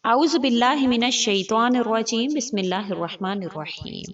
अऊज़ु बिल्लाहि मिनश शैतानिर रजीम बिस्मिल्लाहिर रहमानिर रहीम।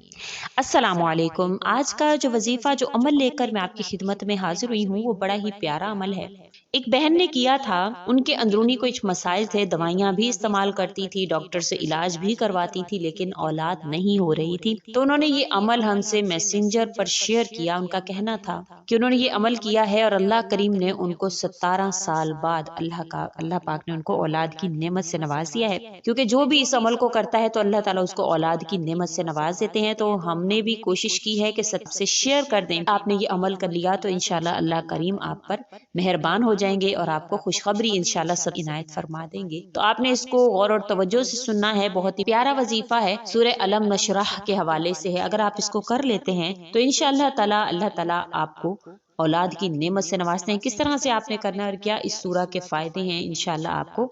अस्सलामु अलैकुम। आज का जो वजीफा जो अमल लेकर मैं आपकी खिदमत में हाजिर हुई हूँ वो बड़ा ही प्यारा अमल है। एक बहन ने किया था, उनके अंदरूनी कुछ मसाइल थे, दवाइयाँ भी इस्तेमाल करती थी, डॉक्टर से इलाज भी करवाती थी, लेकिन औलाद नहीं हो रही थी। तो उन्होंने ये अमल हमसे मैसेंजर पर शेयर किया। उनका कहना था कि उन्होंने ये अमल किया है और अल्लाह करीम ने उनको 17 साल बाद अल्लाह पाक ने उनको औलाद की नेमत से नवाज दिया है। क्योंकि जो भी इस अमल को करता है तो अल्लाह ताला उसको औलाद की नेमत से नवाज देते हैं। तो हमने भी कोशिश की है कि सबसे शेयर कर दें। आपने ये अमल कर लिया तो इंशाल्लाह अल्लाह करीम आप पर मेहरबान हो जाएंगे और आपको खुशखबरी इंशाल्लाह सब इनायत फरमा देंगे। तो आपने इसको गौर और तवज्जो से सुनना है। बहुत ही प्यारा वजीफा है, सूरह अलम नशरह के हवाले से है। अगर आप इसको कर लेते हैं तो इंशाल्लाह ताला अल्लाह ताला आपको औलाद की नेमत से नवाजते हैं। किस तरह से आपने करना है और क्या इस सूरा के फायदे हैं, इंशाल्लाह आपको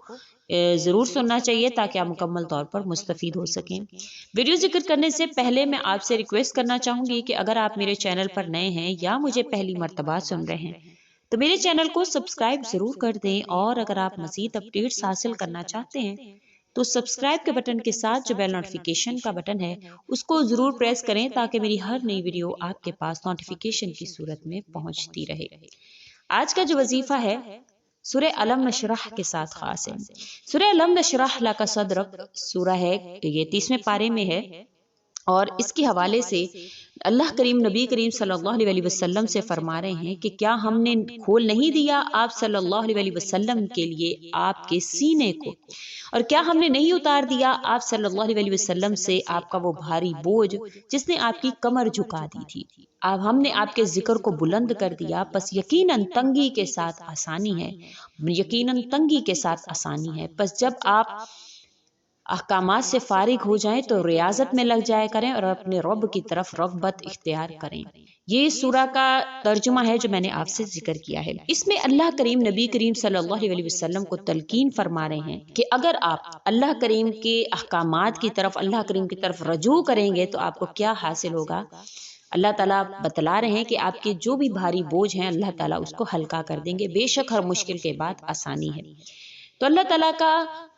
जरूर सुनना चाहिए ताकि आप मुकम्मल तौर पर मुस्तफीद हो सकें। वीडियो जिक्र करने से पहले मैं आपसे रिक्वेस्ट करना चाहूंगी कि अगर आप मेरे चैनल पर नए हैं या मुझे पहली मर्तबा सुन रहे हैं तो मेरे चैनल को सब्सक्राइब जरूर कर दें, और अगर आप मजीद अपडेट्स हासिल करना चाहते हैं तो सब्सक्राइब के बटन के साथ जो बेल नोटिफिकेशन का बटन है उसको जरूर प्रेस करें ताकि मेरी हर नई वीडियो आपके पास नोटिफिकेशन की सूरत में पहुंचती रहे। आज का जो वजीफा है सूरह अलम नशरह के साथ खास है। सूरह अलम नशरह लका सदरक सूरह है, ये 30वें पारे में है और इसके हवाले से अल्लाह करीम नबी करीम सल्लल्लाहु अलैहि वसल्लम से फरमा रहे हैं कि क्या हमने खोल नहीं दिया आप सल्लल्लाहु अलैहि वसल्लम के लिए आपके सीने को, और क्या हमने नहीं उतार दिया आप सल्लल्लाहु अलैहि वसल्लम से आपका वो भारी बोझ जिसने आपकी कमर झुका दी थी। अब हमने आपके जिक्र को बुलंद कर दिया, बस यकीनन तंगी के साथ आसानी है, यकीनन तंगी के साथ आसानी है। बस जब आप अहकामात से फारिग हो जाएं तो रियाजत में लग जाया करें और अपने रब की तरफ रग़बत इख्तियार करें। ये सूरा का तर्जुमा है जो मैंने आपसे जिक्र किया है। इसमें अल्लाह करीम नबी करीम सल्लल्लाहु अलैहि वसल्लम को तलकीन फरमा रहे हैं कि अगर आप अल्लाह करीम के अहकामात की तरफ, अल्लाह करीम की तरफ रजू करेंगे तो आपको क्या हासिल होगा। अल्लाह ताला बतला रहे हैं कि आपके जो भी भारी बोझ हैं अल्लाह ताला उसको हल्का कर देंगे। बेशक हर मुश्किल के बाद आसानी है। तो अल्लाह ताला का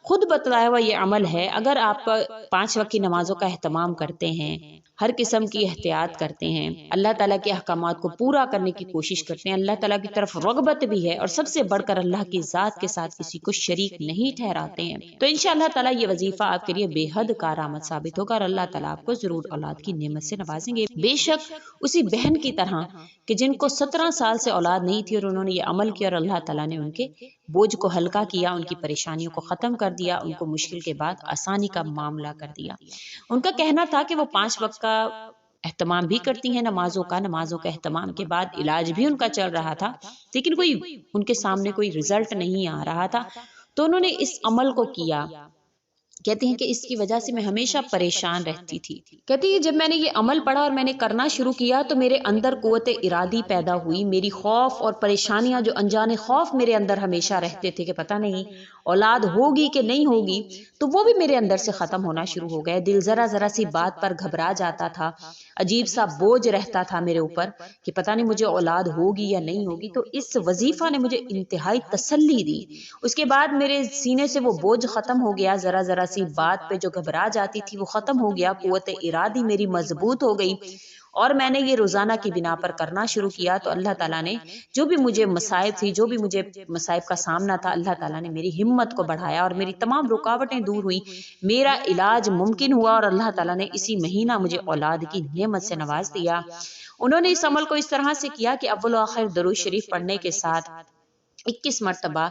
खुद बतलाया हुआ ये अमल है। अगर आप 5 वक्त की नमाजों का एहतमाम करते हैं, हर किस्म की एहतियात करते हैं, अल्लाह ताला के अहकामात को पूरा करने की कोशिश करते हैं, अल्लाह ताला की तरफ रग़बत भी है और सबसे बढ़कर अल्लाह की ज़ात के साथ किसी को शरीक नहीं ठहराते हैं, तो इंशाअल्लाह ताला ये वजीफा आपके लिए बेहद कारआमद साबित होगा और अल्लाह ताला आपको जरूर औलाद की नेमत से नवाजेंगे। बेशक उसी बहन की तरह कि जिनको 17 साल से औलाद नहीं थी और उन्होंने ये अमल किया और अल्लाह ताला ने उनके बोझ को हल्का किया, उनकी परेशानियों को खत्म कर दिया, उनको मुश्किल के बाद आसानी का मामला कर दिया। उनका कहना था कि वो 5 वक्त का एहतमाम भी करती हैं नमाजों का एहतमाम के बाद इलाज भी उनका चल रहा था, लेकिन कोई उनके सामने कोई रिजल्ट नहीं आ रहा था। तो उन्होंने इस अमल को किया। कहती हैं कि इसकी वजह से मैं हमेशा परेशान रहती थी। कहती है जब मैंने ये अमल पढ़ा और मैंने करना शुरू किया तो मेरे अंदर कुव्वत इरादी पैदा हुई। मेरी खौफ और परेशानियां, जो अनजाने खौफ मेरे अंदर हमेशा रहते थे कि पता नहीं औलाद होगी कि नहीं होगी, तो वो भी मेरे अंदर से खत्म होना शुरू हो गए। दिल जरा जरा सी बात पर घबरा जाता था, अजीब सा बोझ रहता था मेरे ऊपर कि पता नहीं मुझे औलाद होगी या नहीं होगी। तो इस वजीफा ने मुझे इंतहाई तसल्ली दी। उसके बाद मेरे सीने से वो बोझ खत्म हो गया, जरा जरा सी बात पे जो घबरा जाती थी वो खत्म हो गया, कुव्वत इरादी मेरी मजबूत हो गई और मैंने ये रोजाना की बिना पर करना शुरू किया। तो अल्लाह ताला ने जो भी मुझे मसाइब थी, जो भी मुझे मसाइब का सामना था, अल्लाह ताला ने मेरी हिम्मत को बढ़ाया और मेरी तमाम रुकावटें दूर हुई, मेरा इलाज मुमकिन हुआ और अल्लाह ताला ने इसी महीना मुझे औलाद की नेमत से नवाज दिया। उन्होंने इस अमल को इस तरह से किया कि अव्वल व आखिर दरूद शरीफ पढ़ने के साथ 21 मरतबा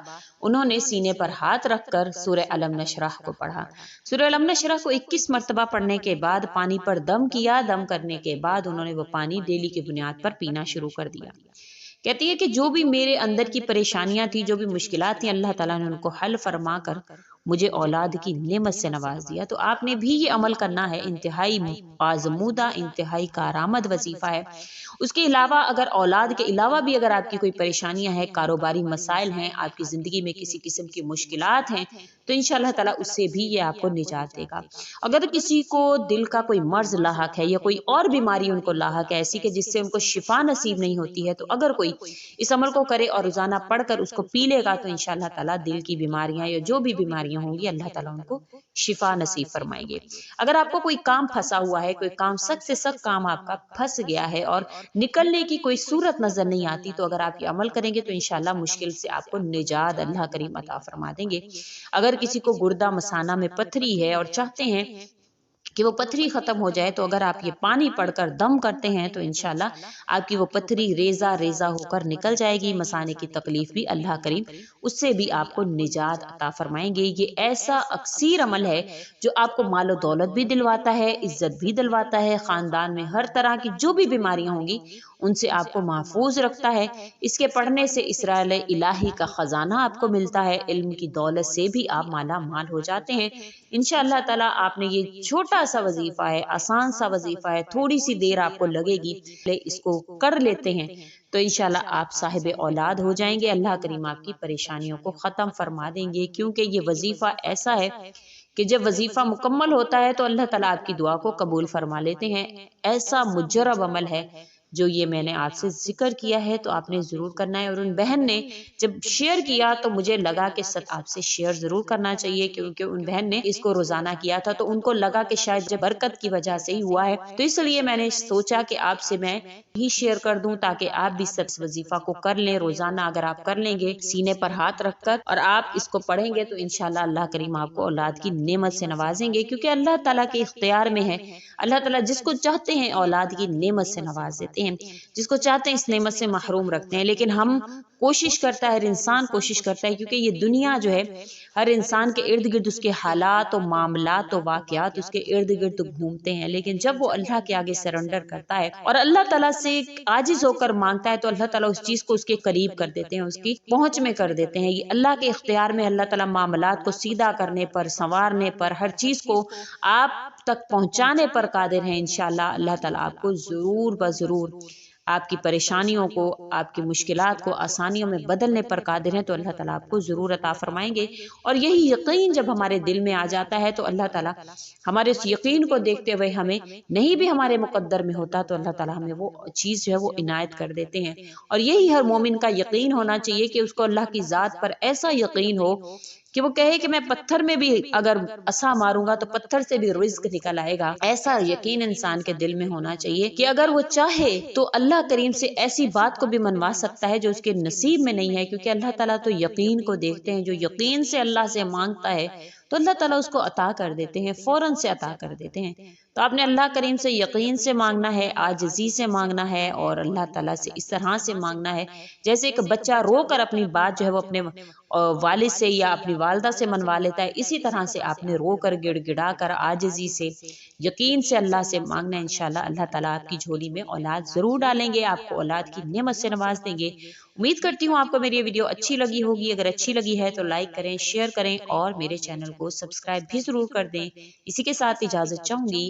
उन्होंने सीने पर हाथ रखकर सूरह अलम नशरह को पढ़ा। सूरह अलम नशरह को 21 मरतबा पढ़ने के बाद पानी पर दम किया। दम करने के बाद उन्होंने वो पानी डेली की बुनियाद पर पीना शुरू कर दिया। कहती है कि जो भी मेरे अंदर की परेशानियां थी, जो भी मुश्किलात थी, अल्लाह ताला ने उनको हल फरमा कर मुझे औलाद की नेमत से नवाज दिया। तो आपने भी ये अमल करना है, इंतहाई आजमूदा, इंतहाई कारआमद वजीफा है। اس کے علاوہ اگر اولاد کے علاوہ بھی اگر آپ کی کوئی پریشانیاں ہیں، کاروباری مسائل ہیں، آپ کی زندگی میں کسی قسم کی مشکلات ہیں، تو انشاءاللہ تعالیٰ اس سے بھی یہ آپ کو نجات دے گا۔ اگر کسی کو دل کا کوئی مرض لاحق ہے یا کوئی اور بیماری ان کو لاحق ہے ایسی کہ جس سے ان کو شفا نصیب نہیں ہوتی ہے، تو اگر کوئی اس عمل کو کرے اور روزانہ پڑھ کر اس کو پی لے گا، تو انشاءاللہ تعالیٰ دل کی بیماریاں یا جو بھی بیماریاں ہوں گی اللہ تعالیٰ ان کو شفا نصیب فرمائیں گے۔ اگر آپ کو کوئی کام پھنسا ہوا ہے، کوئی کام سخت سے سخت کام آپ کا پھنس گیا ہے اور نکلنے کی کوئی صورت نظر نہیں آتی، تو اگر آپ یہ عمل کریں گے تو انشاءاللہ مشکل سے آپ کو نجات اللہ کریم عطا فرما دیں گے۔ اگر کسی کو گردہ مثانہ میں پتھری ہے اور چاہتے ہیں کہ وہ پتھری ختم ہو جائے، تو اگر آپ یہ پانی پڑھ کر دم کرتے ہیں تو انشاءاللہ آپ کی وہ پتھری ریزہ ریزہ ہو کر نکل جائے گی۔ مثانے کی تکلیف بھی اللہ کریم اس سے بھی آپ کو نجات عطا فرمائیں گے۔ یہ ایسا اکثیر عمل ہے جو آپ کو مال و دولت بھی دلواتا ہے، عزت بھی دلواتا ہے، خاندان میں ہر طرح کی جو بھی بیماریاں ہوں گی ان سے آپ کو محفوظ رکھتا ہے۔ اس کے پڑھنے سے اسرائیل الہی کا خزانہ آپ کو ملتا ہے، علم کی دولت سے بھی آپ مالا مال ہو جاتے ہیں۔ انشاءاللہ تعالیٰ آپ نے یہ چھوٹا سا وظیفہ ہے، آسان سا وظیفہ ہے، تھوڑی سی دیر آپ کو لگے گی، اس کو کر لیتے ہیں تو انشاءاللہ آپ صاحب اولاد ہو جائیں گے۔ اللہ کریم آپ کی پریشانیوں کو ختم فرما دیں گے، کیونکہ یہ وظیفہ ایسا ہے کہ جب وظیفہ مکمل ہوتا ہے تو اللہ تعالیٰ آپ کی دعا کو قبول فرما لیتے ہیں۔ ایسا مجرب عمل ہے جو یہ میں نے آپ سے ذکر کیا ہے، تو آپ نے ضرور کرنا ہے۔ اور ان بہن نے جب شیئر کیا تو مجھے لگا کہ آپ سے شیئر ضرور کرنا چاہیے، کیونکہ ان بہن نے اس کو روزانہ کیا تھا تو ان کو لگا کہ شاید جب برکت کی وجہ سے ہی ہوا ہے، تو اس لیے میں نے سوچا کہ آپ سے میں ہی شیئر کر دوں تاکہ آپ بھی سب وظیفہ کو کر لیں روزانہ۔ اگر آپ کر لیں گے سینے پر ہاتھ رکھ کر اور آپ اس کو پڑھیں گے تو انشاءاللہ اللہ کریم آپ کو اولاد کی نعمت سے نوازیں گے، کیونکہ اللہ تعالیٰ کے اختیار میں ہے۔ اللہ تعالیٰ جس کو چاہتے ہیں اولاد کی نعمت سے نواز دیتے ہیں، جس کو چاہتے ہیں اس نعمت سے محروم رکھتے ہیں۔ لیکن ہم کوشش کرتا ہے، ہر انسان کوشش کرتا ہے، کیونکہ یہ دنیا جو ہے ہر انسان کے ارد گرد اس کے حالات و معاملات و واقعات اس کے ارد گرد گھومتے ہیں، لیکن جب وہ اللہ کے آگے سرنڈر کرتا ہے اور اللہ تعالیٰ سے عاجز ہو کر مانگتا ہے تو اللہ تعالیٰ اس چیز کو اس کے قریب کر دیتے ہیں، اس کی پہنچ میں کر دیتے ہیں۔ یہ اللہ کے اختیار میں، اللہ تعالیٰ معاملات کو سیدھا کرنے پر، سنوارنے پر، ہر چیز کو آپ تک پہنچانے پر قادر ہیں۔ انشاءاللہ اللہ تعالیٰ آپ کو ضرور بضرور آپ کی پریشانیوں کو، آپ کی مشکلات کو آسانیوں میں بدلنے پر قادر ہیں، تو اللہ تعالیٰ آپ کو ضرور عطا فرمائیں گے۔ اور یہی یقین جب ہمارے دل میں آ جاتا ہے تو اللہ تعالیٰ ہمارے اس یقین کو دیکھتے ہوئے ہمیں نہیں بھی ہمارے مقدر میں ہوتا تو اللہ تعالیٰ ہمیں وہ چیز جو ہے وہ عنایت کر دیتے ہیں۔ اور یہی ہر مومن کا یقین ہونا چاہیے کہ اس کو اللہ کی ذات پر ایسا یقین ہو کہ وہ کہے کہ میں پتھر میں بھی اگر عصا ماروں گا تو پتھر سے بھی رزق نکل آئے گا۔ ایسا یقین انسان کے دل میں ہونا چاہیے کہ اگر وہ چاہے تو اللہ کریم سے ایسی بات کو بھی منوا سکتا ہے جو اس کے نصیب میں نہیں ہے، کیونکہ اللہ تعالیٰ تو یقین کو دیکھتے ہیں۔ جو یقین سے اللہ سے مانگتا ہے تو اللہ تعالیٰ اس کو عطا کر دیتے ہیں، فوراً سے عطا کر دیتے ہیں۔ تو آپ نے اللہ کریم سے یقین سے مانگنا ہے، عاجزی سے مانگنا ہے، اور اللہ تعالیٰ سے اس طرح سے مانگنا ہے جیسے ایک بچہ رو کر اپنی بات جو ہے وہ اپنے والد سے یا اپنی والدہ سے منوا لیتا ہے، اسی طرح سے آپ نے رو کر، گڑ گڑا کر، عاجزی سے، یقین سے اللہ سے مانگنا ہے۔ انشاءاللہ اللہ تعالیٰ آپ کی جھولی میں اولاد ضرور ڈالیں گے، آپ کو اولاد کی نعمت سے نواز دیں گے۔ امید کرتی ہوں آپ کو میری یہ ویڈیو اچھی لگی ہوگی۔ اگر اچھی لگی ہے تو لائک کریں، شیئر کریں اور میرے چینل کو سبسکرائب بھی ضرور کر دیں۔ اسی کے ساتھ اجازت چاہوں گی۔